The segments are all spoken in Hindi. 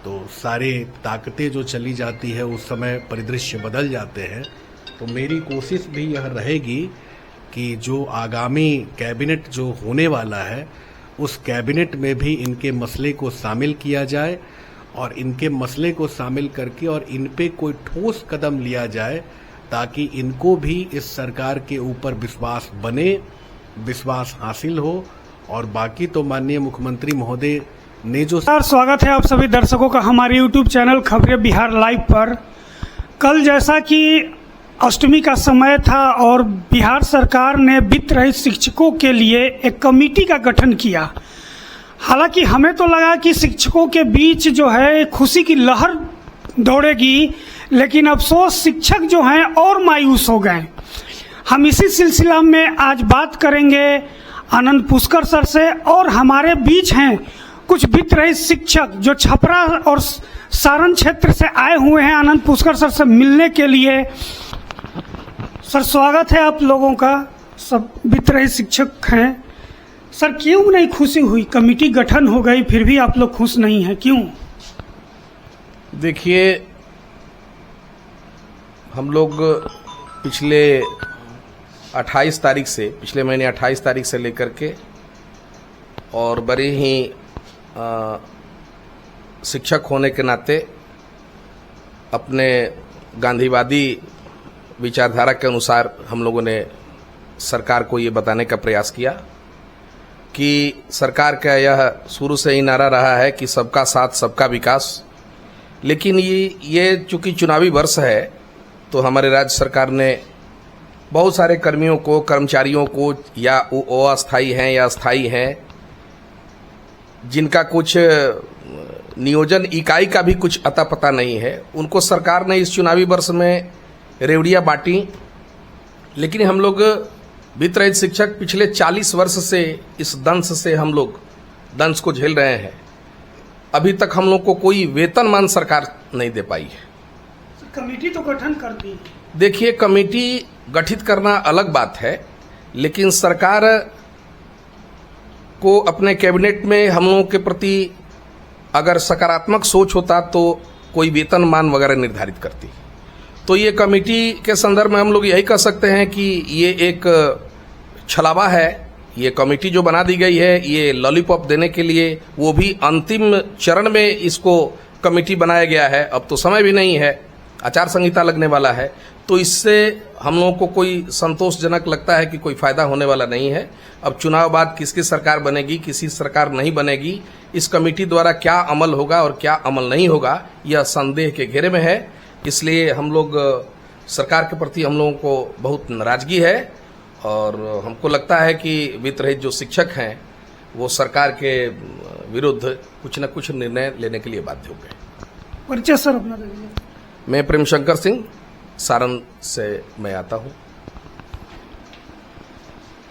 तो सारे ताकतें जो चली जाती है उस समय परिदृश्य बदल जाते हैं। तो मेरी कोशिश भी यह रहेगी कि जो आगामी कैबिनेट जो होने वाला है उस कैबिनेट में भी इनके मसले को शामिल किया जाए और इनके मसले को शामिल करके और इन पे कोई ठोस कदम लिया जाए ताकि इनको भी इस सरकार के ऊपर विश्वास बने, विश्वास हासिल हो। और बाकी तो माननीय मुख्यमंत्री महोदय ने जो स्वागत है आप सभी दर्शकों का हमारे YouTube चैनल खबरें बिहार लाइव पर। कल जैसा कि अष्टमी का समय था और बिहार सरकार ने वित्त रहित शिक्षकों के लिए एक कमेटी का गठन किया। हालांकि हमें तो लगा कि शिक्षकों के बीच जो है खुशी की लहर दौड़ेगी, लेकिन अफसोस शिक्षक जो हैं और मायूस हो गए। हम इसी सिलसिला में आज बात करेंगे आनंद पुष्कर सर से, और हमारे बीच हैं कुछ वित्त रहित शिक्षक जो छपरा और सारण क्षेत्र से आए हुए हैं आनंद पुष्कर सर से मिलने के लिए। सर स्वागत है आप लोगों का, सब वित्त रहित शिक्षक हैं। सर क्यों नहीं खुशी हुई? कमेटी गठन हो गई फिर भी आप लोग खुश नहीं हैं, क्यों? देखिए, हम लोग पिछले 28 तारीख से, पिछले महीने 28 तारीख से लेकर के और बड़े ही शिक्षक होने के नाते अपने गांधीवादी विचारधारा के अनुसार हम लोगों ने सरकार को ये बताने का प्रयास किया कि सरकार का यह शुरू से ही नारा रहा है कि सबका साथ सबका विकास। लेकिन ये चूंकि चुनावी वर्ष है तो हमारे राज्य सरकार ने बहुत सारे कर्मियों को, कर्मचारियों को, या वो अस्थायी हैं या स्थायी हैं, जिनका कुछ नियोजन इकाई का भी कुछ अता पता नहीं है, उनको सरकार ने इस चुनावी वर्ष में रेवड़ियाँ बांटी। लेकिन हम लोग वित्त रहित शिक्षक पिछले 40 वर्ष से इस दंश से हम लोग दंश को झेल रहे हैं। अभी तक हम लोग को कोई वेतनमान सरकार नहीं दे पाई है। कमेटी तो गठन कर दी। देखिए, कमेटी गठित करना अलग बात है, लेकिन सरकार को अपने कैबिनेट में हम लोगों के प्रति अगर सकारात्मक सोच होता तो कोई वेतनमान वगैरह निर्धारित करती। तो ये कमेटी के संदर्भ में हम लोग यही कह सकते हैं कि ये एक छलावा है। ये कमेटी जो बना दी गई है ये लॉलीपॉप देने के लिए, वो भी अंतिम चरण में इसको कमेटी बनाया गया है। अब तो समय भी नहीं है, आचार संहिता लगने वाला है, तो इससे हम लोगों को कोई संतोषजनक लगता है कि कोई फायदा होने वाला नहीं है। अब चुनाव बाद किसकी सरकार बनेगी, किसी सरकार नहीं बनेगी, इस कमेटी द्वारा क्या अमल होगा और क्या अमल नहीं होगा, यह संदेह के घेरे में है। इसलिए हम लोग सरकार के प्रति हम लोगों को बहुत नाराजगी है और हमको लगता है कि वित्त रहित जो शिक्षक हैं वो सरकार के विरुद्ध कुछ न कुछ निर्णय लेने के लिए बाध्य हो गए। परिचय सर अपना दीजिए। मैं प्रेम शंकर सिंह, सारण से मैं आता हूँ।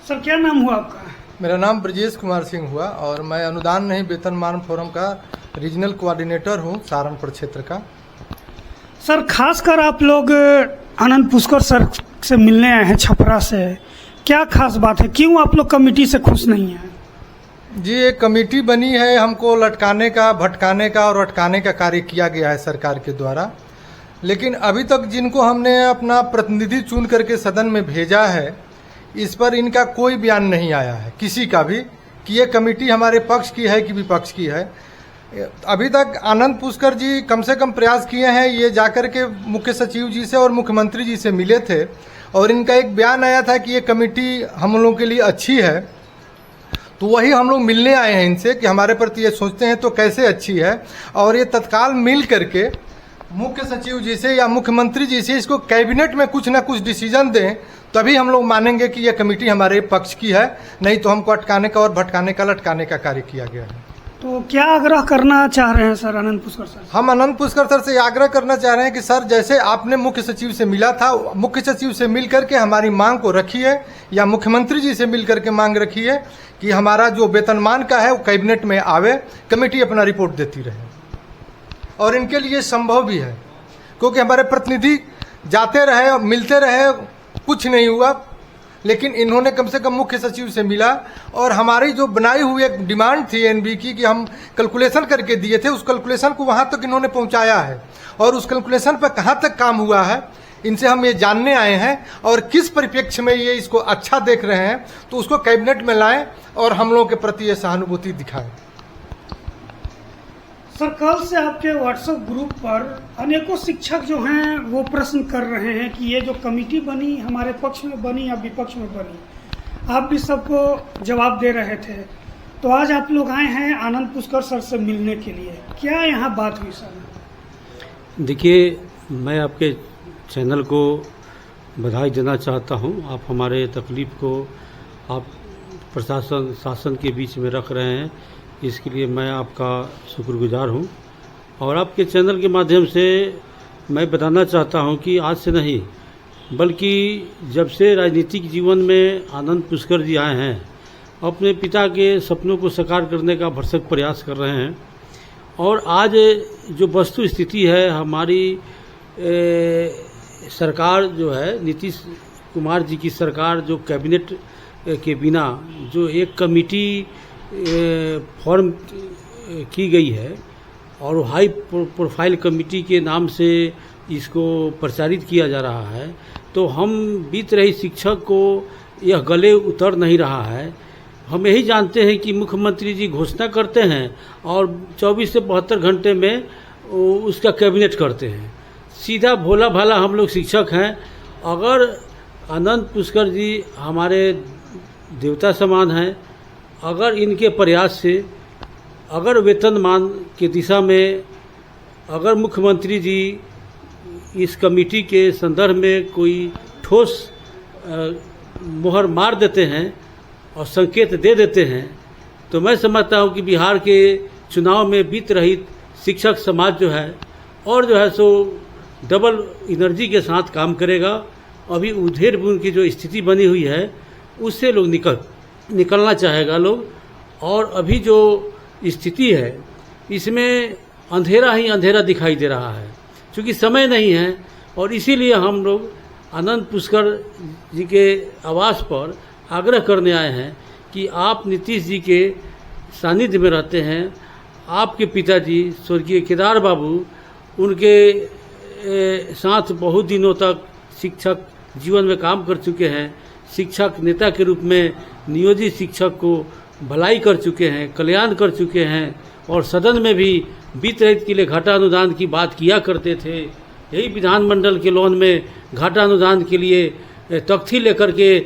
सर क्या नाम हुआ आपका? मेरा नाम ब्रजेश कुमार सिंह हुआ और मैं अनुदान नहीं वेतनमान फोरम का रीजनल कोऑर्डिनेटर हूँ सारण प्रक्षेत्र का। सर खासकर आप लोग आनंद पुष्कर सर से मिलने आए हैं छपरा से, क्या खास बात है, क्यों आप लोग कमेटी से खुश नहीं हैं? जी, एक कमेटी बनी है, हमको लटकाने का, भटकाने का और अटकाने का कार्य किया गया है सरकार के द्वारा। लेकिन अभी तक जिनको हमने अपना प्रतिनिधि चुन करके सदन में भेजा है, इस पर इनका कोई बयान नहीं आया है किसी का भी कि ये कमेटी हमारे पक्ष की है कि विपक्ष की है। अभी तक आनंद पुष्कर जी कम से कम प्रयास किए हैं, ये जाकर के मुख्य सचिव जी से और मुख्यमंत्री जी से मिले थे और इनका एक बयान आया था कि ये कमेटी हम लोगों के लिए अच्छी है। तो वही हम लोग मिलने आए हैं इनसे कि हमारे प्रति ये सोचते हैं तो कैसे अच्छी है, और ये तत्काल मिल करके मुख्य सचिव जी से या मुख्यमंत्री जी से इसको कैबिनेट में कुछ ना कुछ डिसीजन दें, तभी हम लोग मानेंगे कि यह कमेटी हमारे पक्ष की है। नहीं तो हमको अटकाने का और भटकाने का, लटकाने का कार्य किया गया है। तो क्या आग्रह करना चाह रहे हैं सर आनंद पुष्कर सर? हम आनंद पुष्कर सर से आग्रह करना चाह रहे हैं कि सर, जैसे आपने मुख्य सचिव से मिला था, मुख्य सचिव से मिल करके हमारी मांग को रखिए, या मुख्यमंत्री जी से मिल करके मांग रखिए कि हमारा जो वेतनमान का है वो कैबिनेट में आवे, कमेटी अपना रिपोर्ट देती रहे। और इनके लिए संभव भी है, क्योंकि हमारे प्रतिनिधि जाते रहे, मिलते रहे, कुछ नहीं हुआ। लेकिन इन्होंने कम से कम मुख्य सचिव से मिला और हमारी जो बनाई हुई एक डिमांड थी एनबी की कि हम कैलकुलेशन करके दिए थे, उस कैलकुलेशन को वहां तक इन्होंने पहुंचाया है और उस कैलकुलेशन पर कहां तक काम हुआ है इनसे हम ये जानने आए हैं और किस परिप्रेक्ष्य में ये इसको अच्छा देख रहे हैं, तो उसको कैबिनेट में लाएं और हम लोगों के प्रति ये सहानुभूति दिखाएं। सर, कल से आपके व्हाट्सएप ग्रुप पर अनेकों शिक्षक जो हैं वो प्रश्न कर रहे हैं कि ये जो कमेटी बनी हमारे पक्ष में बनी या विपक्ष में बनी, आप भी सबको जवाब दे रहे थे। तो आज आप लोग आए हैं आनंद पुष्कर सर से मिलने के लिए, क्या यहाँ बात हुई सर? देखिए, मैं आपके चैनल को बधाई देना चाहता हूँ। आप हमारे तकलीफ को आप प्रशासन शासन के बीच में रख रहे हैं, इसके लिए मैं आपका शुक्रगुजार हूँ। और आपके चैनल के माध्यम से मैं बताना चाहता हूँ कि आज से नहीं बल्कि जब से राजनीतिक जीवन में आनंद पुष्कर जी आए हैं, अपने पिता के सपनों को साकार करने का भरसक प्रयास कर रहे हैं। और आज जो वस्तु स्थिति है, हमारी सरकार जो है, नीतीश कुमार जी की सरकार जो कैबिनेट के बिना जो एक कमेटी फॉर्म की गई है और हाई प्रोफाइल कमेटी के नाम से इसको प्रचारित किया जा रहा है, तो हम बीत रही शिक्षक को यह गले उतर नहीं रहा है। हम यही जानते हैं कि मुख्यमंत्री जी घोषणा करते हैं और 24 से 72 घंटे में उसका कैबिनेट करते हैं। सीधा भोला भाला हम लोग शिक्षक हैं। अगर आनंद पुष्कर जी हमारे देवता समान हैं, अगर इनके प्रयास से अगर वेतनमान की दिशा में अगर मुख्यमंत्री जी इस कमेटी के संदर्भ में कोई ठोस मुहर मार देते हैं और संकेत दे देते हैं, तो मैं समझता हूं कि बिहार के चुनाव में बीत रहित शिक्षक समाज जो है और जो है सो डबल एनर्जी के साथ काम करेगा। अभी उधेर बुन की जो स्थिति बनी हुई है उससे लोग निकलना चाहेगा लोग। और अभी जो स्थिति है इसमें अंधेरा ही अंधेरा दिखाई दे रहा है, क्योंकि समय नहीं है। और इसीलिए हम लोग आनंद पुष्कर जी के आवास पर आग्रह करने आए हैं कि आप नीतीश जी के सानिध्य में रहते हैं। आपके पिताजी स्वर्गीय केदार बाबू, उनके साथ बहुत दिनों तक शिक्षक जीवन में काम कर चुके हैं। शिक्षक नेता के रूप में नियोजित शिक्षक को भलाई कर चुके हैं, कल्याण कर चुके हैं और सदन में भी वित्त रहित के लिए घाटा अनुदान की बात किया करते थे। यही विधानमंडल के लोन में घाटा अनुदान के लिए तख्ती लेकर के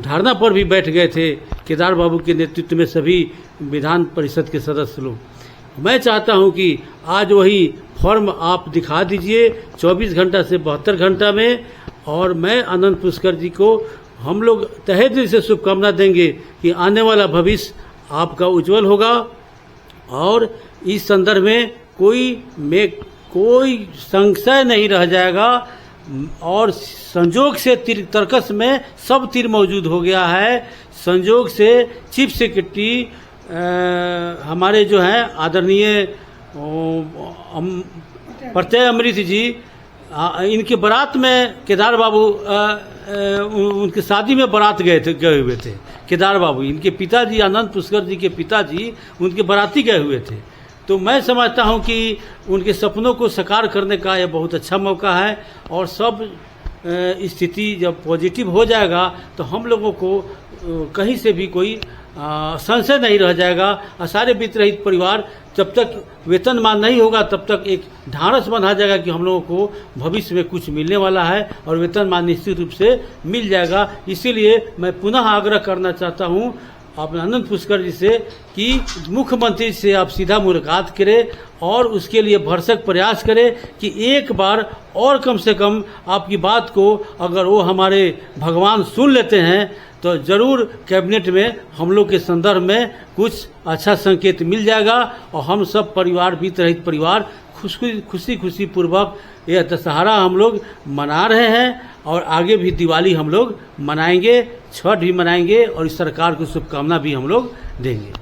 धारणा पर भी बैठ गए थे केदार बाबू के नेतृत्व में सभी विधान परिषद के सदस्य लोग। मैं चाहता हूं कि आज वही फॉर्म आप दिखा दीजिए 24 घंटा से 72 घंटा में। और मैं आनंद पुष्कर जी को हम लोग तहे दिल से शुभकामना देंगे कि आने वाला भविष्य आपका उज्जवल होगा। और इस संदर्भ में कोई संशय नहीं रह जाएगा। और संजोग से तर्कस में सब तीर मौजूद हो गया है। संजोग से चीफ सेक्रेटरी हमारे जो हैं आदरणीय प्रत्यय अमृत जी, इनके बारात में केदार बाबू उनकी शादी में बारात गए हुए थे। केदार बाबू इनके पिताजी, आनंद पुष्कर जी के पिताजी, उनके बाराती गए हुए थे। तो मैं समझता हूं कि उनके सपनों को साकार करने का यह बहुत अच्छा मौका है। और सब स्थिति जब पॉजिटिव हो जाएगा तो हम लोगों को कहीं से भी कोई संशय नहीं रह जाएगा। सारे वित्त रहित परिवार जब तक वेतनमान नहीं होगा तब तक एक ढांढस बंधा जाएगा कि हम लोगों को भविष्य में कुछ मिलने वाला है और वेतनमान निश्चित रूप से मिल जाएगा। इसीलिए मैं पुनः आग्रह करना चाहता हूं अपने आनंद पुष्कर जी से कि मुख्यमंत्री से आप सीधा मुलाकात करें और उसके लिए भरसक प्रयास करें कि एक बार और कम से कम आपकी बात को अगर वो हमारे भगवान सुन लेते हैं तो जरूर कैबिनेट में हम लोग के संदर्भ में कुछ अच्छा संकेत मिल जाएगा। और हम सब परिवार, बीत रहित परिवार खुशी पूर्वक यह दशहरा हम लोग मना रहे हैं और आगे भी दिवाली हम लोग मनाएंगे, छठ भी मनाएंगे और इस सरकार को शुभकामना भी हम लोग देंगे।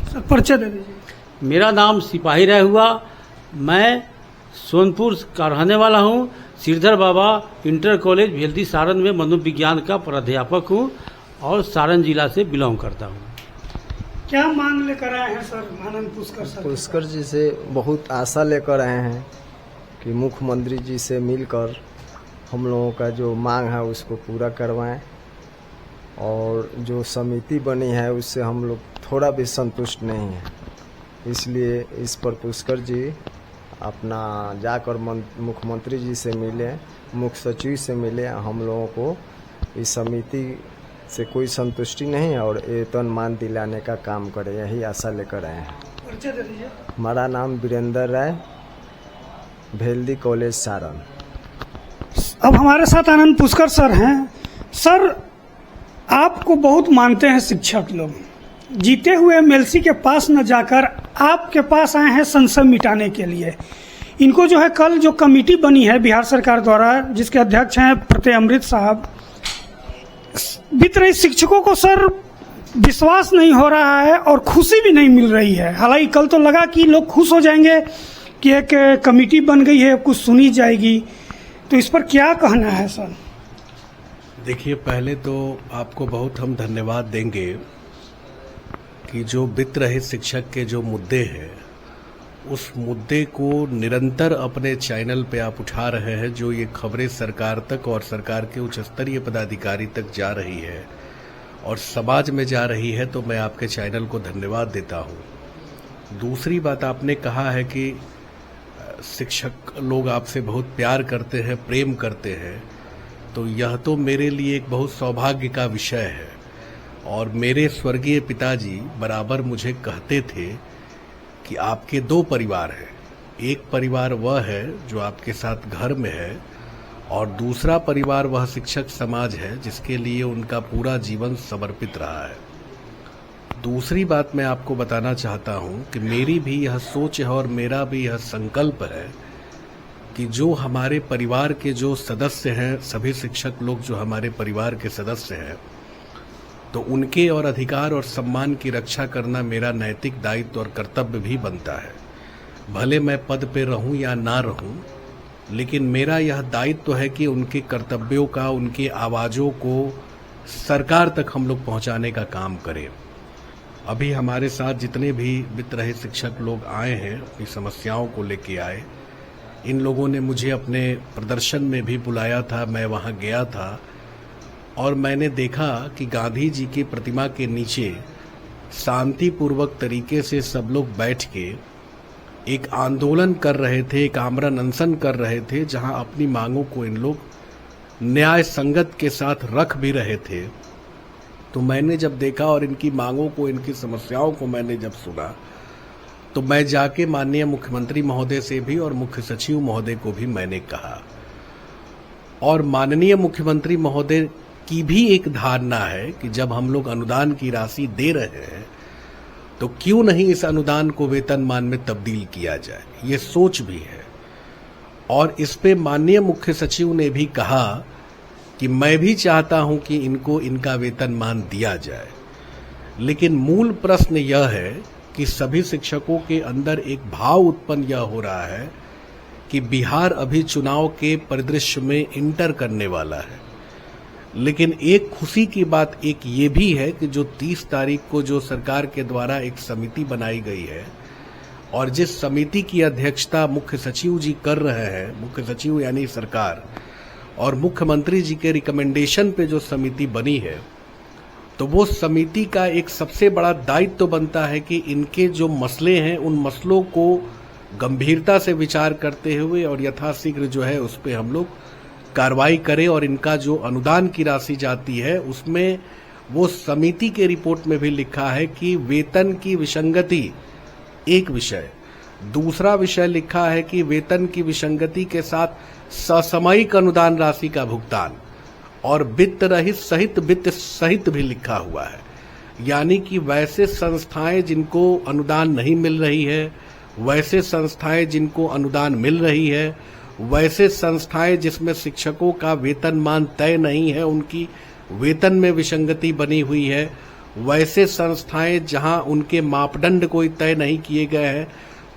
सर, परिचय दे दीजिए। मेरा नाम सिपाही राय हुआ। मैं सोनपुर का रहने वाला हूँ। श्रीधर बाबा इंटर कॉलेज भेल्दी सारण में मनोविज्ञान का प्राध्यापक हूँ और सारण जिला से बिलोंग करता हूँ। क्या मांग लेकर आए हैं सर आनंद पुष्कर सर? पुष्कर जी से बहुत आशा लेकर आए हैं कि मुख्यमंत्री जी से मिलकर हम लोगों का जो मांग है उसको पूरा करवाएं, और जो समिति बनी है उससे हम लोग थोड़ा भी संतुष्ट नहीं है। इसलिए इस पर पुष्कर जी अपना जाकर मुख्यमंत्री जी से मिले, मुख्य सचिव से मिले। हम लोगों को इस समिति से कोई संतुष्टि नहीं है और वेतन मान दिलाने का काम करे, यही आशा लेकर आए हैं। परिचय दे दीजिए। हमारा नाम वीरेंद्र राय, भेल्दी कॉलेज सारण। अब हमारे साथ आनंद पुष्कर सर हैं। सर, आपको बहुत मानते हैं शिक्षक लोग, जीते हुए एमएलसी के पास न जाकर आपके पास आए हैं संशय मिटाने के लिए। इनको जो है कल जो कमेटी बनी है बिहार सरकार द्वारा, जिसके अध्यक्ष हैं प्रत्यय अमृत साहब, बीत रही शिक्षकों को सर विश्वास नहीं हो रहा है और खुशी भी नहीं मिल रही है। हालांकि कल तो लगा कि लोग खुश हो जाएंगे कि एक कमेटी बन गई है, कुछ सुनी जाएगी, तो इस पर क्या कहना है सर? देखिए, पहले तो आपको बहुत हम धन्यवाद देंगे कि जो वित्त रहित शिक्षक के जो मुद्दे हैं उस मुद्दे को निरंतर अपने चैनल पे आप उठा रहे हैं। जो ये खबरें सरकार तक और सरकार के उच्च स्तरीय पदाधिकारी तक जा रही है और समाज में जा रही है, तो मैं आपके चैनल को धन्यवाद देता हूँ। दूसरी बात, आपने कहा है कि शिक्षक लोग आपसे बहुत प्यार करते हैं, प्रेम करते हैं, तो यह तो मेरे लिए एक बहुत सौभाग्य का विषय है। और मेरे स्वर्गीय पिताजी बराबर मुझे कहते थे कि आपके दो परिवार हैं, एक परिवार वह है जो आपके साथ घर में है और दूसरा परिवार वह शिक्षक समाज है जिसके लिए उनका पूरा जीवन समर्पित रहा है। दूसरी बात मैं आपको बताना चाहता हूं कि मेरी भी यह सोच है और मेरा भी यह संकल्प है कि जो हमारे परिवार के जो सदस्य हैं, सभी शिक्षक लोग जो हमारे परिवार के सदस्य हैं, तो उनके और अधिकार और सम्मान की रक्षा करना मेरा नैतिक दायित्व और कर्तव्य भी बनता है। भले मैं पद पे रहूं या ना रहूं, लेकिन मेरा यह दायित्व है कि उनके कर्तव्यों का, उनकी आवाज़ों को सरकार तक हम लोग पहुंचाने का काम करें। अभी हमारे साथ जितने भी वित्त रहित शिक्षक लोग आए हैं, अपनी समस्याओं को लेके आए, इन लोगों ने मुझे अपने प्रदर्शन में भी बुलाया था। मैं वहां गया था और मैंने देखा कि गांधी जी की प्रतिमा के नीचे शांतिपूर्वक तरीके से सब लोग बैठ के एक आंदोलन कर रहे थे, एक आमरण अनशन कर रहे थे, जहां अपनी मांगों को इन लोग न्याय संगत के साथ रख भी रहे थे। तो मैंने जब देखा और इनकी मांगों को, इनकी समस्याओं को मैंने जब सुना, तो मैं जाके माननीय मुख्यमंत्री महोदय से भी और मुख्य सचिव महोदय को भी मैंने कहा। और माननीय मुख्यमंत्री महोदय की भी एक धारणा है कि जब हम लोग अनुदान की राशि दे रहे हैं तो क्यों नहीं इस अनुदान को वेतनमान में तब्दील किया जाए, ये सोच भी है। और इस पे माननीय मुख्य सचिव ने भी कहा कि मैं भी चाहता हूं कि इनको इनका वेतनमान दिया जाए, लेकिन मूल प्रश्न यह है कि सभी शिक्षकों के अंदर एक भाव उत्पन्न यह हो रहा है कि बिहार अभी चुनाव के परिदृश्य में इंटर करने वाला है। लेकिन एक खुशी की बात एक ये भी है कि जो 30 तारीख को जो सरकार के द्वारा एक समिति बनाई गई है और जिस समिति की अध्यक्षता मुख्य सचिव जी कर रहे हैं, मुख्य सचिव यानी सरकार, और मुख्यमंत्री जी के रिकमेंडेशन पे जो समिति बनी है, तो वो समिति का एक सबसे बड़ा दायित्व तो बनता है कि इनके जो मसले हैं उन मसलों को गंभीरता से विचार करते हुए और यथाशीघ्र जो है उस पर हम लोग कार्रवाई करें। और इनका जो अनुदान की राशि जाती है उसमें वो समिति के रिपोर्ट में भी लिखा है कि वेतन की विसंगति एक विषय, दूसरा विषय लिखा है कि वेतन की विसंगति के साथ ससामयिक अनुदान राशि का भुगतान, और वित्त रहित सहित वित्त सहित भी लिखा हुआ है। यानी कि वैसे संस्थाएं जिनको अनुदान नहीं मिल रही है, वैसे संस्थाएं जिनको अनुदान मिल रही है, वैसे संस्थाएं जिसमें शिक्षकों का वेतनमान तय नहीं है, उनकी वेतन में विसंगति बनी हुई है, वैसे संस्थाएं जहां उनके मापदंड कोई तय नहीं किए गए हैं,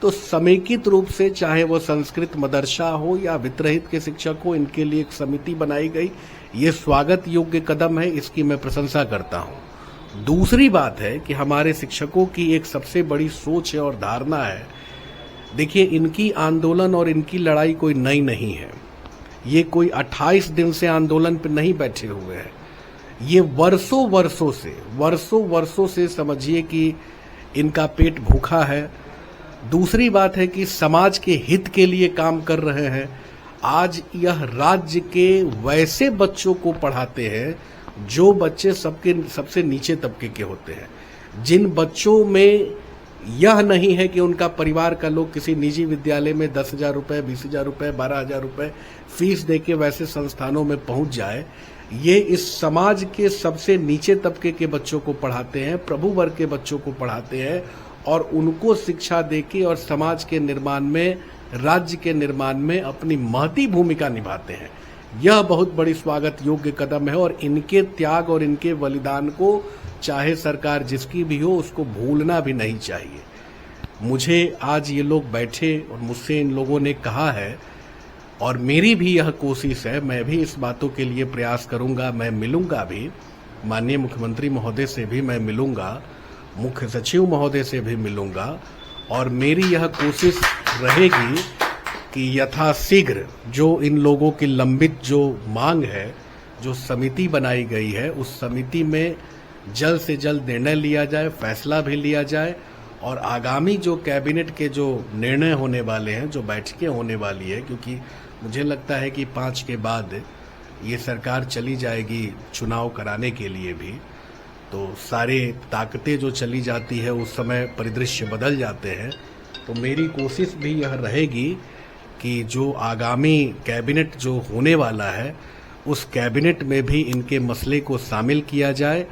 तो समेकित रूप से चाहे वो संस्कृत मदरसा हो या वित्तरहित के शिक्षक हो, इनके लिए एक समिति बनाई गई। ये स्वागत योग्य कदम है, इसकी मैं प्रशंसा करता हूं। दूसरी बात है कि हमारे शिक्षकों की एक सबसे बड़ी सोच है और धारणा है। देखिए, इनकी आंदोलन और इनकी लड़ाई कोई नई नहीं है। ये कोई 28 दिन से आंदोलन पर नहीं बैठे हुए हैं। ये वर्षों वर्षों से समझिए कि इनका पेट भूखा है। दूसरी बात है कि समाज के हित के लिए काम कर रहे हैं। आज यह राज्य के वैसे बच्चों को पढ़ाते हैं जो बच्चे सबसे नीचे तबके के होते हैं, जिन बच्चों में यह नहीं है कि उनका परिवार का लोग किसी निजी विद्यालय में 10,000 रुपए, 20,000 रुपए, 12,000 रुपए फीस देके वैसे संस्थानों में पहुंच जाए। ये इस समाज के सबसे नीचे तबके के बच्चों को पढ़ाते हैं, प्रभु वर्ग के बच्चों को पढ़ाते हैं और उनको शिक्षा देके और समाज के निर्माण में, राज्य के निर्माण में अपनी महती भूमिका निभाते हैं। यह बहुत बड़ी स्वागत योग्य कदम है और इनके त्याग और इनके बलिदान को चाहे सरकार जिसकी भी हो उसको भूलना भी नहीं चाहिए। मुझे आज ये लोग बैठे और मुझसे इन लोगों ने कहा है और मेरी भी यह कोशिश है, मैं भी इस बातों के लिए प्रयास करूंगा। मैं मिलूंगा भी, माननीय मुख्यमंत्री महोदय से भी मैं मिलूंगा, मुख्य सचिव महोदय से भी मिलूंगा और मेरी यह कोशिश रहेगी कि यथाशीघ्र जो इन लोगों की लंबित जो मांग है, जो समिति बनाई गई है, उस समिति में जल्द से जल्द निर्णय लिया जाए, फैसला भी लिया जाए और आगामी जो कैबिनेट के जो निर्णय होने वाले हैं, जो बैठकें होने वाली है, क्योंकि मुझे लगता है कि 5 के बाद ये सरकार चली जाएगी चुनाव कराने के लिए भी, तो सारे ताकतें जो चली जाती है उस समय परिदृश्य बदल जाते हैं। तो मेरी कोशिश भी यह रहेगी कि जो आगामी कैबिनेट जो होने वाला है उस कैबिनेट में भी इनके मसले को शामिल किया जाए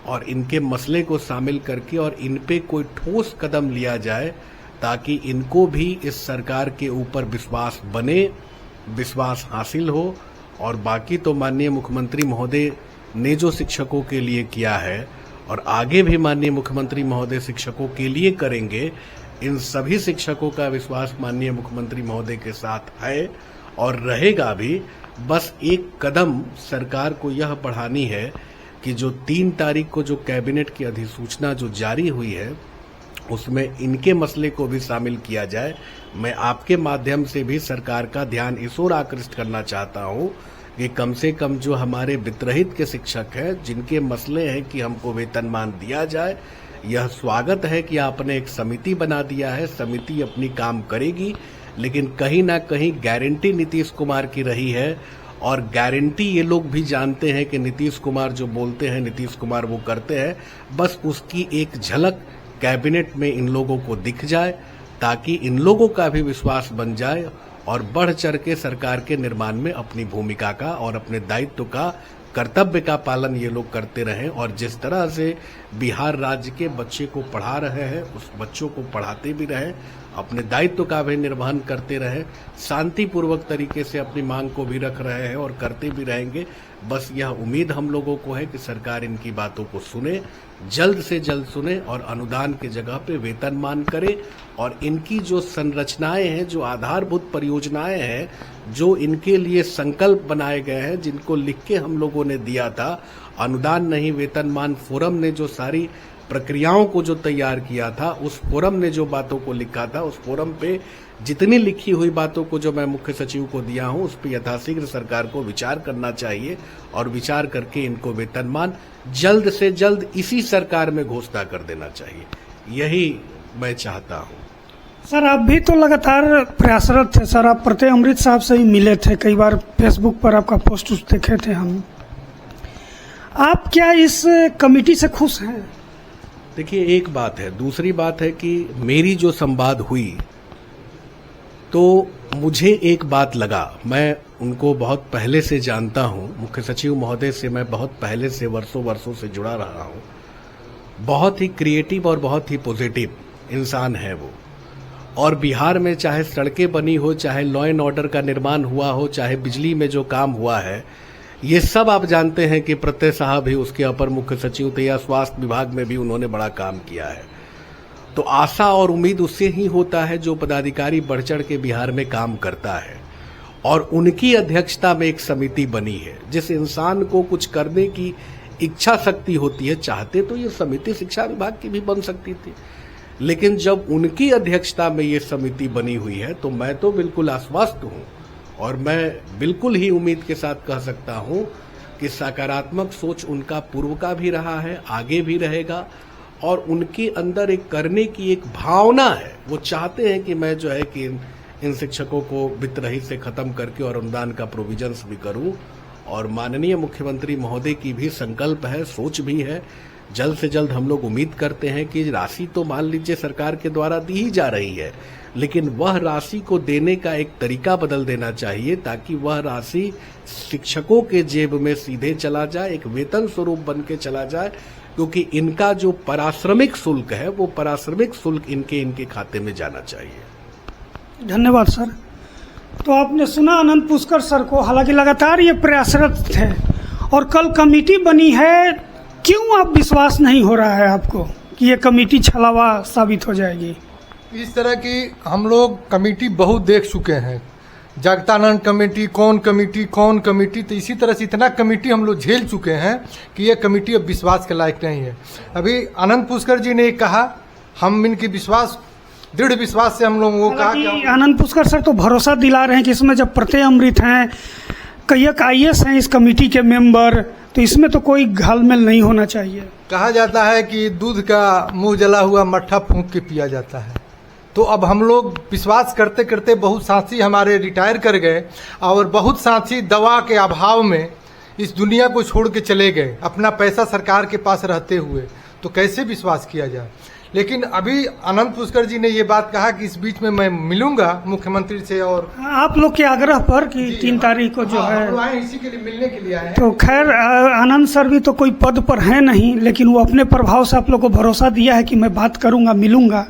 और इनके मसले को शामिल करके और इन पे कोई ठोस कदम लिया जाए ताकि इनको भी इस सरकार के ऊपर विश्वास बने, विश्वास हासिल हो। और बाकी तो माननीय मुख्यमंत्री महोदय ने जो शिक्षकों के लिए किया है और आगे भी माननीय मुख्यमंत्री महोदय शिक्षकों के लिए करेंगे, इन सभी शिक्षकों का विश्वास माननीय मुख्यमंत्री महोदय के साथ है और रहेगा भी। बस एक कदम सरकार को यह बढ़ानी है कि जो 3 तारीख को जो कैबिनेट की अधिसूचना जो जारी हुई है उसमें इनके मसले को भी शामिल किया जाए। मैं आपके माध्यम से भी सरकार का ध्यान इस ओर आकृष्ट करना चाहता हूं कि कम से कम जो हमारे वित्तरहित के शिक्षक हैं, जिनके मसले हैं कि हमको वेतनमान दिया जाए, यह स्वागत है कि आपने एक समिति बना दिया है, समिति अपनी काम करेगी, लेकिन कहीं ना कहीं गारंटी नीतीश कुमार की रही है और गारंटी ये लोग भी जानते हैं कि नीतीश कुमार जो बोलते हैं नीतीश कुमार वो करते हैं। बस उसकी एक झलक कैबिनेट में इन लोगों को दिख जाए ताकि इन लोगों का भी विश्वास बन जाए और बढ़ चढ़ के सरकार के निर्माण में अपनी भूमिका का और अपने दायित्व का, कर्तव्य का पालन ये लोग करते रहें और जिस तरह से बिहार राज्य के बच्चे को पढ़ा रहे हैं उस बच्चों को पढ़ाते भी रहें, अपने दायित्व का भी निर्वहन करते रहें, शांतिपूर्वक तरीके से अपनी मांग को भी रख रहे हैं और करते भी रहेंगे। बस यह उम्मीद हम लोगों को है कि सरकार इनकी बातों को सुने, जल्द से जल्द सुने और अनुदान के जगह पे वेतनमान करे और इनकी जो संरचनाएं हैं, जो आधारभूत परियोजनाएं हैं, जो इनके लिए संकल्प बनाए गए हैं, जिनको लिख के हम लोगों ने दिया था, अनुदान नहीं वेतनमान फोरम ने जो सारी प्रक्रियाओं को जो तैयार किया था, उस फोरम ने जो बातों को लिखा था, उस फोरम पे जितनी लिखी हुई बातों को जो मैं मुख्य सचिव को दिया हूं, उस पर यथाशीघ्र सरकार को विचार करना चाहिए और विचार करके इनको वेतनमान जल्द से जल्द इसी सरकार में घोषणा कर देना चाहिए। यही मैं चाहता हूं। सर, आप भी तो लगातार प्रयासरत थे सर, आप प्रत्यय अमृत साहब से ही मिले थे, कई बार फेसबुक पर आपका पोस्ट देखे थे हम। आप क्या इस कमेटी से खुश हैं? देखिए, एक बात है, दूसरी बात है कि मेरी जो संवाद हुई तो मुझे एक बात लगा, मैं उनको बहुत पहले से जानता हूं, मुख्य सचिव महोदय से मैं बहुत पहले से वर्षों से जुड़ा रहा हूं। बहुत ही क्रिएटिव और बहुत ही पॉजिटिव इंसान है वो। और बिहार में चाहे सड़कें बनी हो, चाहे लॉ एंड ऑर्डर का निर्माण हुआ हो, चाहे बिजली में जो काम हुआ है, ये सब आप जानते हैं कि प्रत्यय साहब ही उसके अपर मुख्य सचिव थे या स्वास्थ्य विभाग में भी उन्होंने बड़ा काम किया है। तो आशा और उम्मीद उससे ही होता है जो पदाधिकारी बढ़ चढ़ के बिहार में काम करता है। और उनकी अध्यक्षता में एक समिति बनी है। जिस इंसान को कुछ करने की इच्छा शक्ति होती है, चाहते तो ये समिति शिक्षा विभाग की भी बन सकती थी, लेकिन जब उनकी अध्यक्षता में ये समिति बनी हुई है तो मैं तो बिल्कुल आश्वस्त हूं और मैं बिल्कुल ही उम्मीद के साथ कह सकता हूं कि सकारात्मक सोच उनका पूर्व का भी रहा है, आगे भी रहेगा। और उनके अंदर एक करने की एक भावना है, वो चाहते हैं कि मैं जो है कि इन शिक्षकों को वित्त रहित से खत्म करके और अनुदान का प्रोविजंस भी करूं। और माननीय मुख्यमंत्री महोदय की भी संकल्प है, सोच भी है। जल्द से जल्द हम लोग उम्मीद करते हैं कि राशि तो मान लीजिए सरकार के द्वारा दी ही जा रही है, लेकिन वह राशि को देने का एक तरीका बदल देना चाहिए ताकि वह राशि शिक्षकों के जेब में सीधे चला जाए, एक वेतन स्वरूप बन के चला जाए, क्योंकि इनका जो पारिश्रमिक शुल्क है वो पारिश्रमिक शुल्क इनके खाते में जाना चाहिए। धन्यवाद सर। तो आपने सुना आनंद पुष्कर सर को, हालांकि लगातार ये प्रयासरत थे और कल कमेटी बनी है। क्यों आप विश्वास नहीं हो रहा है आपको कि ये कमेटी छलावा साबित हो जाएगी? इस तरह की हम लोग कमेटी बहुत देख चुके हैं, जगतानंद कमेटी, कौन कमेटी, तो इसी तरह से इतना कमेटी हम लोग झेल चुके हैं कि ये कमेटी अब विश्वास के लायक नहीं है। अभी आनंद पुष्कर जी ने कहा, हम इनकी दृढ़ विश्वास से हम लोगों को कहा कि आनंद पुष्कर सर तो भरोसा दिला रहे हैं कि इसमें जब प्रत्यय अमृत हैं, कई IAS हैं इस कमेटी के मेंबर, तो इसमें तो कोई घालमेल नहीं होना चाहिए। कहा जाता है कि दूध का मुंह जला हुआ मट्ठा फूंक के पिया जाता है। तो अब हम लोग विश्वास करते करते बहुत साथी हमारे रिटायर कर गए और बहुत साथी दवा के अभाव में इस दुनिया को छोड़ के चले गए, अपना पैसा सरकार के पास रहते हुए। तो कैसे विश्वास किया जाए? लेकिन अभी आनंद पुष्कर जी ने ये बात कहा कि इस बीच में मैं मिलूंगा मुख्यमंत्री से, और आप लोग के आग्रह पर कि 3 तारीख को जो है, हम आए इसी के लिए, मिलने के लिए आए हैं। तो खैर आनंद सर भी तो कोई पद पर है नहीं, लेकिन वो अपने प्रभाव से आप लोग को भरोसा दिया है कि मैं बात करूंगा, मिलूंगा।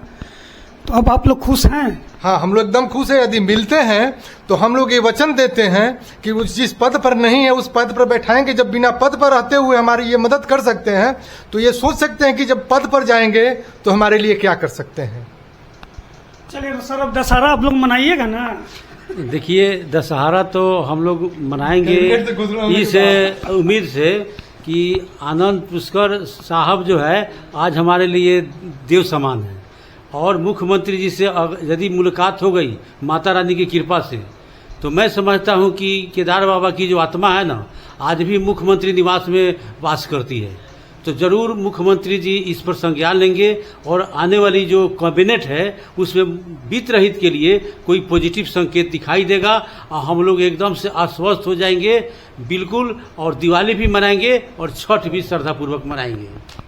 तो अब आप लोग खुश हैं? हाँ, हम लोग एकदम खुश है। यदि मिलते हैं तो हम लोग ये वचन देते हैं कि जिस पद पर नहीं है उस पद पर बैठाएंगे। जब बिना पद पर रहते हुए हमारी ये मदद कर सकते हैं तो ये सोच सकते हैं कि जब पद पर जाएंगे तो हमारे लिए क्या कर सकते हैं। चलिए सर, अब दशहरा आप लोग मनाइएगा ना? देखिए, दशहरा तो हम लोग मनाएंगे इस उम्मीद से कि आनंद पुष्कर साहब जो है आज हमारे लिए देव समान है। और मुख्यमंत्री जी से यदि मुलाकात हो गई माता रानी की कृपा से, तो मैं समझता हूं कि केदार बाबा की जो आत्मा है ना, आज भी मुख्यमंत्री निवास में वास करती है। तो जरूर मुख्यमंत्री जी इस पर संज्ञान लेंगे और आने वाली जो कैबिनेट है उसमें वित्त रहित के लिए कोई पॉजिटिव संकेत दिखाई देगा और हम लोग एकदम से आश्वस्त हो जाएंगे बिल्कुल। और दिवाली भी मनाएंगे और छठ भी श्रद्धापूर्वक मनाएंगे।